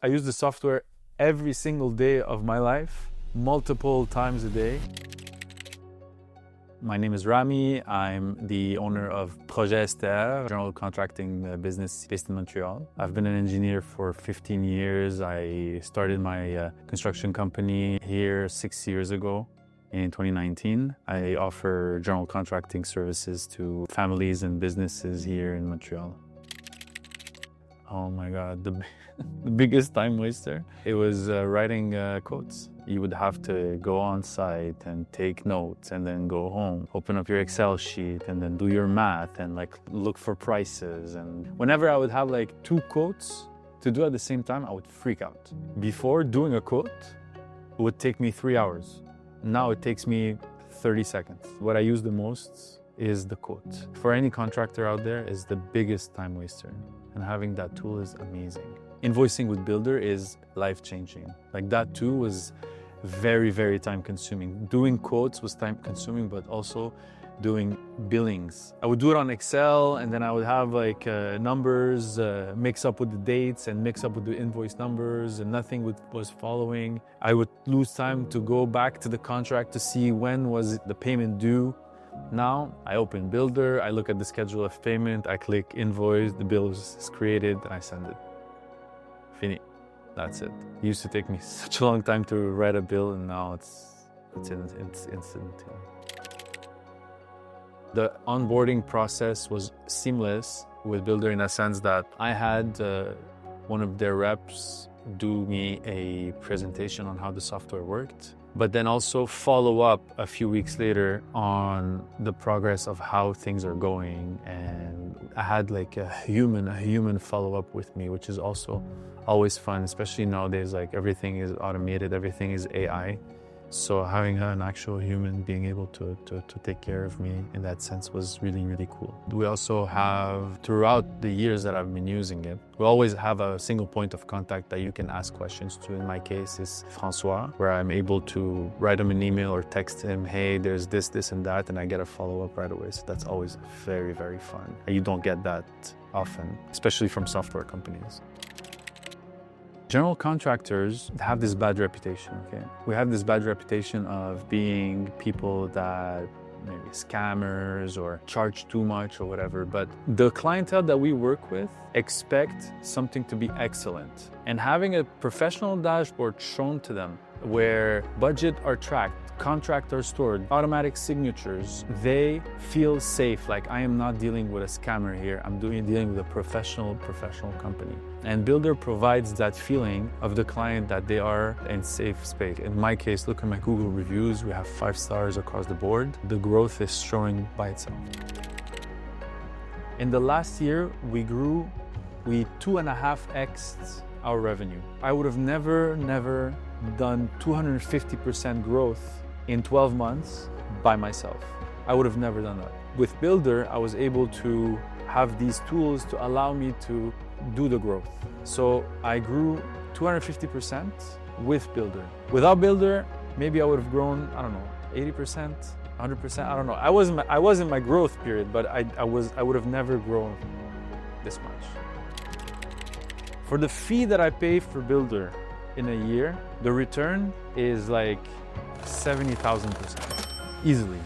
I use the software every single day of my life, multiple times a day. My name is Rami. I'm the owner of Projets STR, General Contracting business based in Montreal. I've been an engineer for 15 years. I started my construction company here 6 years ago. In 2019, I offer general contracting services to families and businesses here in Montreal. Oh my God, the biggest time waster. It was writing quotes. You would have to go on site and take notes and then go home, open up your Excel sheet and then do your math and look for prices. And whenever I would have 2 quotes to do at the same time, I would freak out. Before doing a quote, it would take me 3 hours. Now it takes me 30 seconds. What I use the most is the quote. For any contractor out there, is the biggest time waster. And having that tool is amazing. Invoicing with Billdr is life-changing. That too was very, very time-consuming. Doing quotes was time-consuming, but also doing billings. I would do it on Excel, and then I would have numbers mix up with the dates and mix up with the invoice numbers, and nothing was following. I would lose time to go back to the contract to see when was the payment due. Now I open Billdr, I look at the schedule of payment, I click invoice, the bill is created, and I send it. Fini. That's it. It used to take me such a long time to write a bill, and now it's instant. The onboarding process was seamless with Billdr in a sense that I had one of their reps do me a presentation on how the software worked, but then also follow up a few weeks later on the progress of how things are going. And I had a human follow up with me, which is also always fun, especially nowadays. Everything is automated, everything is AI. So having an actual human being able to take care of me in that sense was really, really cool. We also have, throughout the years that I've been using it, we always have a single point of contact that you can ask questions to. In my case, is Francois, where I'm able to write him an email or text him, hey, there's this and that, and I get a follow-up right away. So that's always very, very fun. You don't get that often, especially from software companies. General contractors have this bad reputation, okay? We have this bad reputation of being people that maybe scammers or charge too much or whatever, but the clientele that we work with expect something to be excellent. And having a professional dashboard shown to them where budget are tracked, contracts are stored, automatic signatures, they feel safe. I am not dealing with a scammer here. I'm dealing with a professional company. And Billdr provides that feeling of the client that they are in safe space. In my case, look at my Google reviews. We have 5 stars across the board. The growth is showing by itself. In the last year, we 2.5x'd our revenue. I would have never done 250% growth in 12 months by myself. I would have never done that. With Billdr, I was able to have these tools to allow me to do the growth. So I grew 250% with Billdr. Without Billdr, maybe I would have grown, 80%, 100%, I don't know. I was in my growth period, but I would have never grown this much. For the fee that I pay for Billdr in a year, the return is 70,000%. Easily.